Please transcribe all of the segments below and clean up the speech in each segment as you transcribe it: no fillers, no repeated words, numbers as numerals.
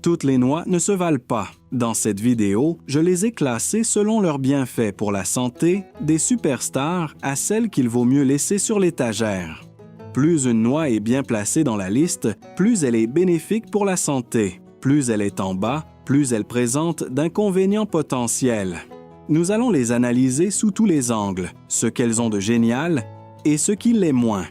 Toutes les noix ne se valent pas. Dans cette vidéo, je les ai classées selon leurs bienfaits pour la santé, des superstars à celles qu'il vaut mieux laisser sur l'étagère. Plus une noix est bien placée dans la liste, plus elle est bénéfique pour la santé. Plus elle est en bas, plus elle présente d'inconvénients potentiels. Nous allons les analyser sous tous les angles, ce qu'elles ont de génial et ce qui l'est moins.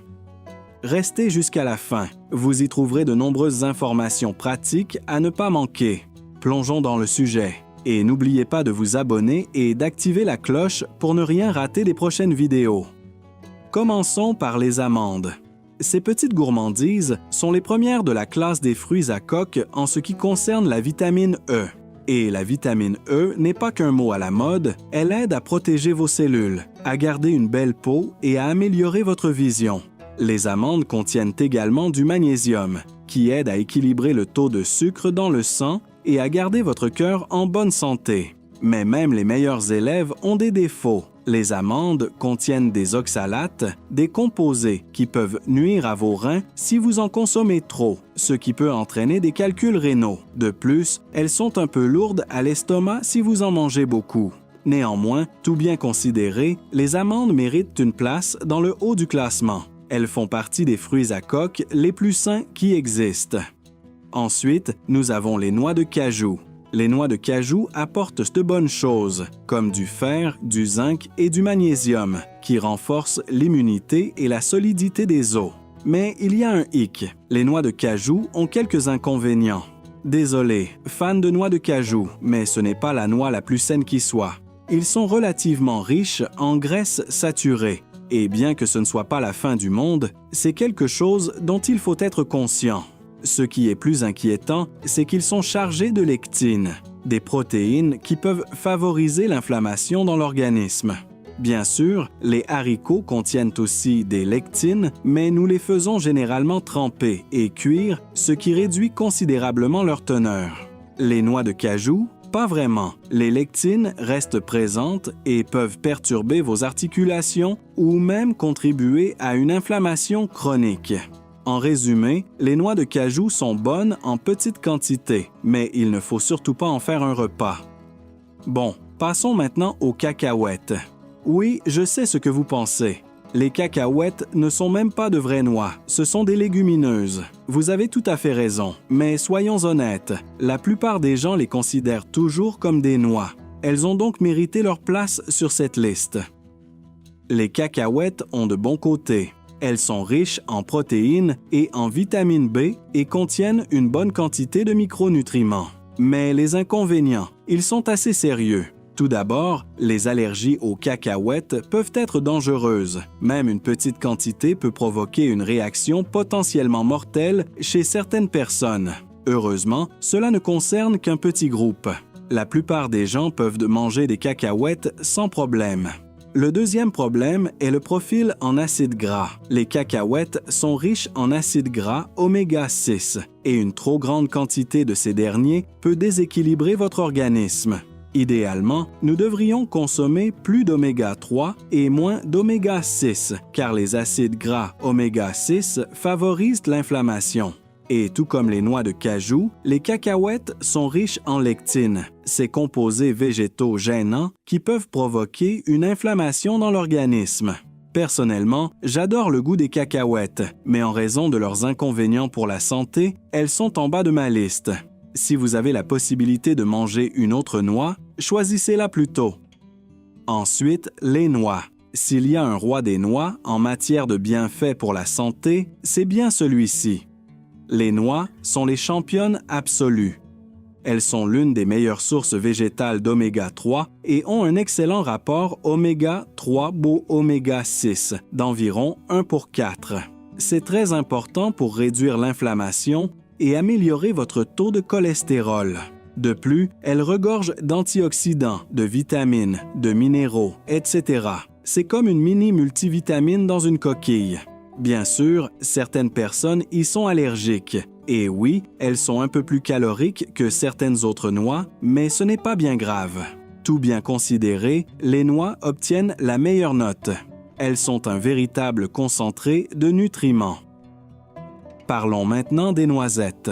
Restez jusqu'à la fin, vous y trouverez de nombreuses informations pratiques à ne pas manquer. Plongeons dans le sujet. Et n'oubliez pas de vous abonner et d'activer la cloche pour ne rien rater des prochaines vidéos. Commençons par les amandes. Ces petites gourmandises sont les premières de la classe des fruits à coque en ce qui concerne la vitamine E. Et la vitamine E n'est pas qu'un mot à la mode, elle aide à protéger vos cellules, à garder une belle peau et à améliorer votre vision. Les amandes contiennent également du magnésium, qui aide à équilibrer le taux de sucre dans le sang et à garder votre cœur en bonne santé. Mais même les meilleurs élèves ont des défauts. Les amandes contiennent des oxalates, des composés qui peuvent nuire à vos reins si vous en consommez trop, ce qui peut entraîner des calculs rénaux. De plus, elles sont un peu lourdes à l'estomac si vous en mangez beaucoup. Néanmoins, tout bien considéré, les amandes méritent une place dans le haut du classement. Elles font partie des fruits à coque les plus sains qui existent. Ensuite, nous avons les noix de cajou. Les noix de cajou apportent de bonnes choses, comme du fer, du zinc et du magnésium, qui renforcent l'immunité et la solidité des os. Mais il y a un hic. Les noix de cajou ont quelques inconvénients. Désolé, fan de noix de cajou, mais ce n'est pas la noix la plus saine qui soit. Ils sont relativement riches en graisses saturées. Et bien que ce ne soit pas la fin du monde, c'est quelque chose dont il faut être conscient. Ce qui est plus inquiétant, c'est qu'ils sont chargés de lectine, des protéines qui peuvent favoriser l'inflammation dans l'organisme. Bien sûr, les haricots contiennent aussi des lectines, mais nous les faisons généralement tremper et cuire, ce qui réduit considérablement leur teneur. Les noix de cajou, pas vraiment. Les lectines restent présentes et peuvent perturber vos articulations ou même contribuer à une inflammation chronique. En résumé, les noix de cajou sont bonnes en petite quantité, mais il ne faut surtout pas en faire un repas. Bon, passons maintenant aux cacahuètes. Oui, je sais ce que vous pensez. Les cacahuètes ne sont même pas de vraies noix, ce sont des légumineuses. Vous avez tout à fait raison, mais soyons honnêtes, la plupart des gens les considèrent toujours comme des noix. Elles ont donc mérité leur place sur cette liste. Les cacahuètes ont de bons côtés. Elles sont riches en protéines et en vitamine B et contiennent une bonne quantité de micronutriments. Mais les inconvénients, ils sont assez sérieux. Tout d'abord, les allergies aux cacahuètes peuvent être dangereuses. Même une petite quantité peut provoquer une réaction potentiellement mortelle chez certaines personnes. Heureusement, cela ne concerne qu'un petit groupe. La plupart des gens peuvent manger des cacahuètes sans problème. Le deuxième problème est le profil en acides gras. Les cacahuètes sont riches en acides gras oméga 6 et une trop grande quantité de ces derniers peut déséquilibrer votre organisme. Idéalement, nous devrions consommer plus d'oméga 3 et moins d'oméga 6 car les acides gras oméga 6 favorisent l'inflammation. Et tout comme les noix de cajou, les cacahuètes sont riches en lectine, ces composés végétaux gênants qui peuvent provoquer une inflammation dans l'organisme. Personnellement, j'adore le goût des cacahuètes, mais en raison de leurs inconvénients pour la santé, elles sont en bas de ma liste. Si vous avez la possibilité de manger une autre noix, choisissez-la plutôt. Ensuite, les noix. S'il y a un roi des noix en matière de bienfaits pour la santé, c'est bien celui-ci. Les noix sont les championnes absolues. Elles sont l'une des meilleures sources végétales d'oméga 3 et ont un excellent rapport oméga 3 beau oméga 6 d'environ 1 pour 4. C'est très important pour réduire l'inflammation et améliorer votre taux de cholestérol. De plus, elles regorgent d'antioxydants, de vitamines, de minéraux, etc. C'est comme une mini multivitamine dans une coquille. Bien sûr, certaines personnes y sont allergiques. Et oui, elles sont un peu plus caloriques que certaines autres noix, mais ce n'est pas bien grave. Tout bien considéré, les noix obtiennent la meilleure note. Elles sont un véritable concentré de nutriments. Parlons maintenant des noisettes.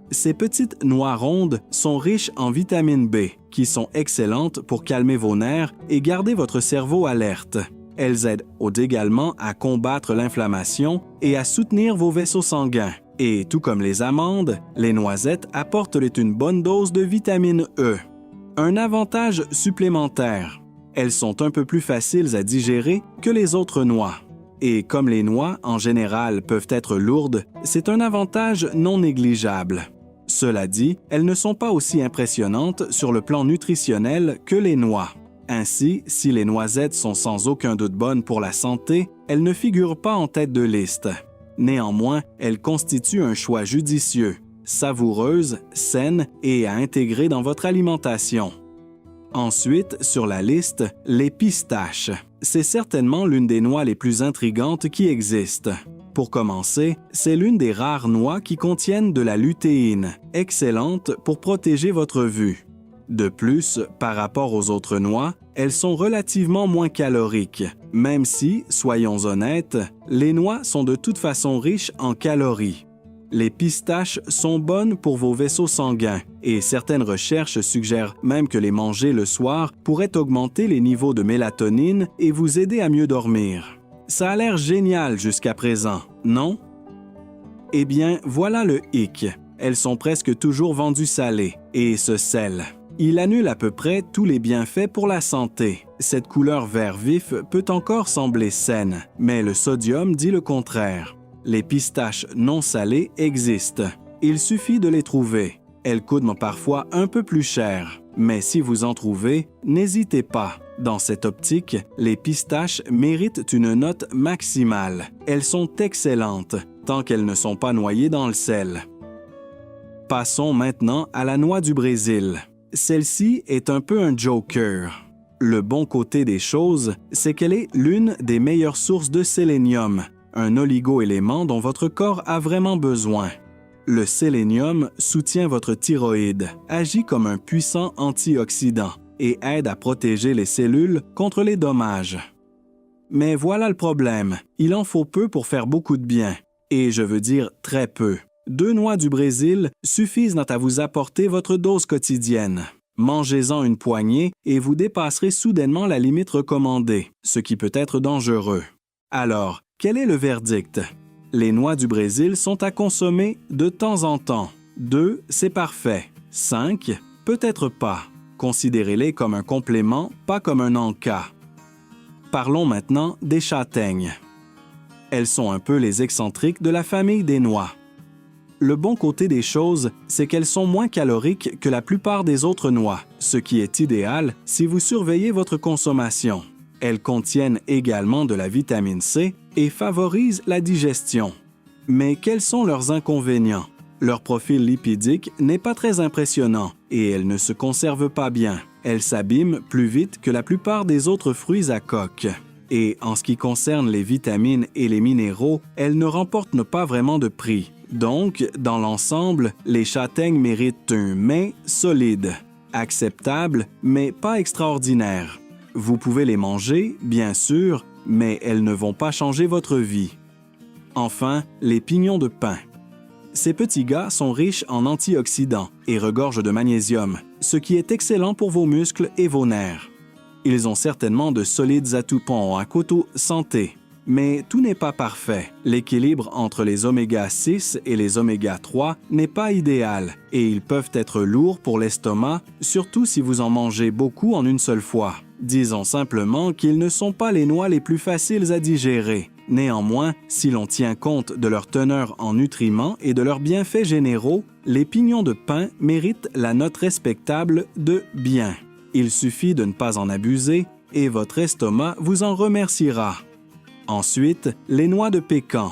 Ces petites noix rondes sont riches en vitamine B, qui sont excellentes pour calmer vos nerfs et garder votre cerveau alerte. Elles aident également à combattre l'inflammation et à soutenir vos vaisseaux sanguins. Et tout comme les amandes, les noisettes apportent une bonne dose de vitamine E. Un avantage supplémentaire, elles sont un peu plus faciles à digérer que les autres noix. Et comme les noix, en général, peuvent être lourdes, c'est un avantage non négligeable. Cela dit, elles ne sont pas aussi impressionnantes sur le plan nutritionnel que les noix. Ainsi, si les noisettes sont sans aucun doute bonnes pour la santé, elles ne figurent pas en tête de liste. Néanmoins, elles constituent un choix judicieux, savoureuses, saines et à intégrer dans votre alimentation. Ensuite, sur la liste, les pistaches. C'est certainement l'une des noix les plus intrigantes qui existent. Pour commencer, c'est l'une des rares noix qui contiennent de la lutéine, excellente pour protéger votre vue. De plus, par rapport aux autres noix, elles sont relativement moins caloriques, même si, soyons honnêtes, les noix sont de toute façon riches en calories. Les pistaches sont bonnes pour vos vaisseaux sanguins et certaines recherches suggèrent même que les manger le soir pourrait augmenter les niveaux de mélatonine et vous aider à mieux dormir. Ça a l'air génial jusqu'à présent, non? Eh bien, voilà le hic. Elles sont presque toujours vendues salées, et ce sel. Il annule à peu près tous les bienfaits pour la santé. Cette couleur vert vif peut encore sembler saine, mais le sodium dit le contraire. Les pistaches non salées existent. Il suffit de les trouver. Elles coûtent parfois un peu plus cher, mais si vous en trouvez, n'hésitez pas. Dans cette optique, les pistaches méritent une note maximale. Elles sont excellentes, tant qu'elles ne sont pas noyées dans le sel. Passons maintenant à la noix du Brésil. Celle-ci est un peu un joker. Le bon côté des choses, c'est qu'elle est l'une des meilleures sources de sélénium, un oligo-élément dont votre corps a vraiment besoin. Le sélénium soutient votre thyroïde, agit comme un puissant antioxydant et aide à protéger les cellules contre les dommages. Mais voilà le problème, il en faut peu pour faire beaucoup de bien, et je veux dire très peu. 2 noix du Brésil suffisent à vous apporter votre dose quotidienne. Mangez-en une poignée et vous dépasserez soudainement la limite recommandée, ce qui peut être dangereux. Alors, quel est le verdict? Les noix du Brésil sont à consommer de temps en temps. 2, c'est parfait. 5, peut-être pas. Considérez-les comme un complément, pas comme un en-cas. Parlons maintenant des châtaignes. Elles sont un peu les excentriques de la famille des noix. Le bon côté des choses, c'est qu'elles sont moins caloriques que la plupart des autres noix, ce qui est idéal si vous surveillez votre consommation. Elles contiennent également de la vitamine C et favorisent la digestion. Mais quels sont leurs inconvénients? Leur profil lipidique n'est pas très impressionnant et elles ne se conservent pas bien. Elles s'abîment plus vite que la plupart des autres fruits à coque. Et en ce qui concerne les vitamines et les minéraux, elles ne remportent pas vraiment de prix. Donc, dans l'ensemble, les châtaignes méritent un mais solide, acceptable, mais pas extraordinaire. Vous pouvez les manger, bien sûr, mais elles ne vont pas changer votre vie. Enfin, les pignons de pin. Ces petits gars sont riches en antioxydants et regorgent de magnésium, ce qui est excellent pour vos muscles et vos nerfs. Ils ont certainement de solides atouts à côté santé. Mais tout n'est pas parfait. L'équilibre entre les oméga 6 et les oméga 3 n'est pas idéal et ils peuvent être lourds pour l'estomac, surtout si vous en mangez beaucoup en une seule fois. Disons simplement qu'ils ne sont pas les noix les plus faciles à digérer. Néanmoins, si l'on tient compte de leur teneur en nutriments et de leurs bienfaits généraux, les pignons de pin méritent la note respectable de « bien ». Il suffit de ne pas en abuser et votre estomac vous en remerciera. Ensuite, les noix de pécan.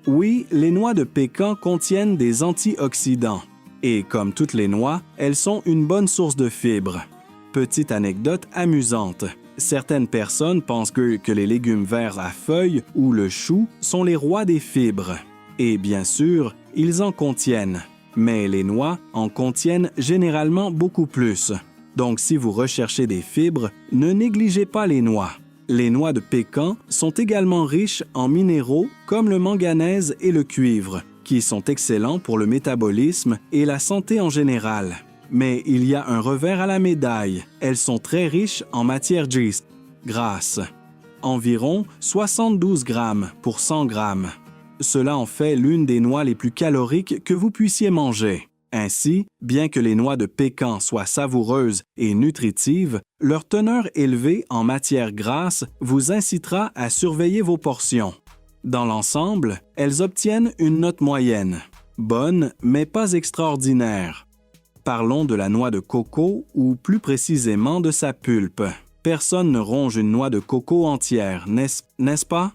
Oui, les noix de pécan contiennent des antioxydants. Et comme toutes les noix, elles sont une bonne source de fibres. Petite anecdote amusante. Certaines personnes pensent que les légumes verts à feuilles ou le chou sont les rois des fibres. Et bien sûr, ils en contiennent. Mais les noix en contiennent généralement beaucoup plus. Donc si vous recherchez des fibres, ne négligez pas les noix. Les noix de pécan sont également riches en minéraux comme le manganèse et le cuivre, qui qui sont excellents pour le métabolisme et la santé en général. Mais il y a un revers à la médaille. Elles sont très riches en matières grasses. Environ 72 grammes pour 100 grammes. Cela en fait l'une des noix les plus caloriques que vous puissiez manger. Ainsi, bien que les noix de pécan soient savoureuses et nutritives, leur teneur élevée en matières grasses vous incitera à surveiller vos portions. Dans l'ensemble, elles obtiennent une note moyenne. Bonne, mais pas extraordinaire. Parlons de la noix de coco ou plus précisément de sa pulpe. Personne ne ronge une noix de coco entière, n'est-ce pas?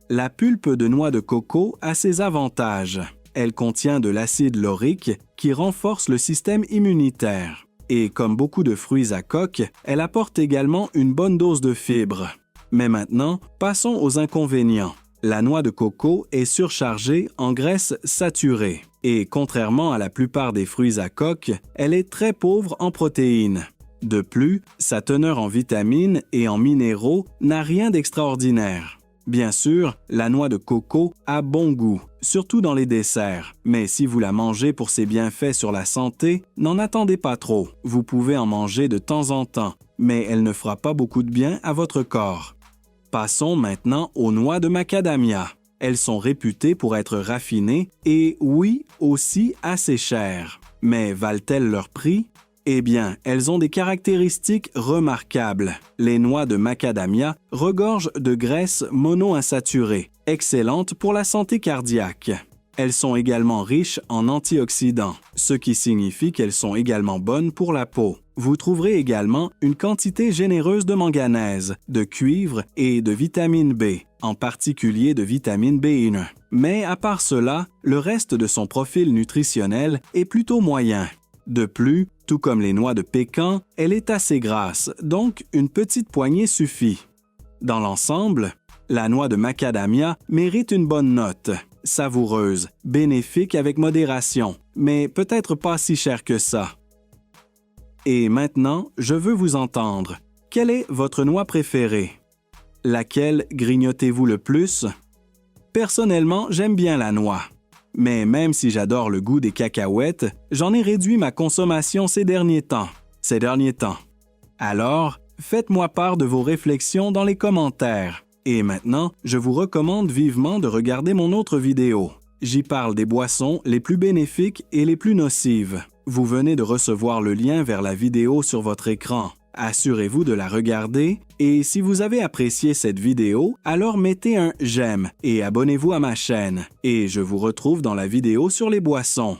La pulpe de noix de coco a ses avantages. Elle contient de l'acide laurique qui renforce le système immunitaire. Et comme beaucoup de fruits à coque, elle apporte également une bonne dose de fibres. Mais maintenant, passons aux inconvénients. La noix de coco est surchargée en graisses saturées. Et contrairement à la plupart des fruits à coque, elle est très pauvre en protéines. De plus, sa teneur en vitamines et en minéraux n'a rien d'extraordinaire. Bien sûr, la noix de coco a bon goût, surtout dans les desserts, mais si vous la mangez pour ses bienfaits sur la santé, n'en attendez pas trop. Vous pouvez en manger de temps en temps, mais elle ne fera pas beaucoup de bien à votre corps. Passons maintenant aux noix de macadamia. Elles sont réputées pour être raffinées et, oui, aussi assez chères. Mais valent-elles leur prix? Eh bien, elles ont des caractéristiques remarquables. Les noix de macadamia regorgent de graisses monoinsaturées, excellentes pour la santé cardiaque. Elles sont également riches en antioxydants, ce qui signifie qu'elles sont également bonnes pour la peau. Vous trouverez également une quantité généreuse de manganèse, de cuivre et de vitamine B, en particulier de vitamine B1. Mais à part cela, le reste de son profil nutritionnel est plutôt moyen. De plus, tout comme les noix de pécan, elle est assez grasse, donc une petite poignée suffit. Dans l'ensemble, la noix de macadamia mérite une bonne note, savoureuse, bénéfique avec modération, mais peut-être pas si chère que ça. Et maintenant, je veux vous entendre. Quelle est votre noix préférée? Laquelle grignotez-vous le plus? Personnellement, j'aime bien la noix. Mais même si j'adore le goût des cacahuètes, j'en ai réduit ma consommation ces derniers temps. Alors, faites-moi part de vos réflexions dans les commentaires. Et maintenant, je vous recommande vivement de regarder mon autre vidéo. J'y parle des boissons les plus bénéfiques et les plus nocives. Vous venez de recevoir le lien vers la vidéo sur votre écran. Assurez-vous de la regarder et si vous avez apprécié cette vidéo, alors mettez un j'aime et abonnez-vous à ma chaîne. Et je vous retrouve dans la vidéo sur les boissons.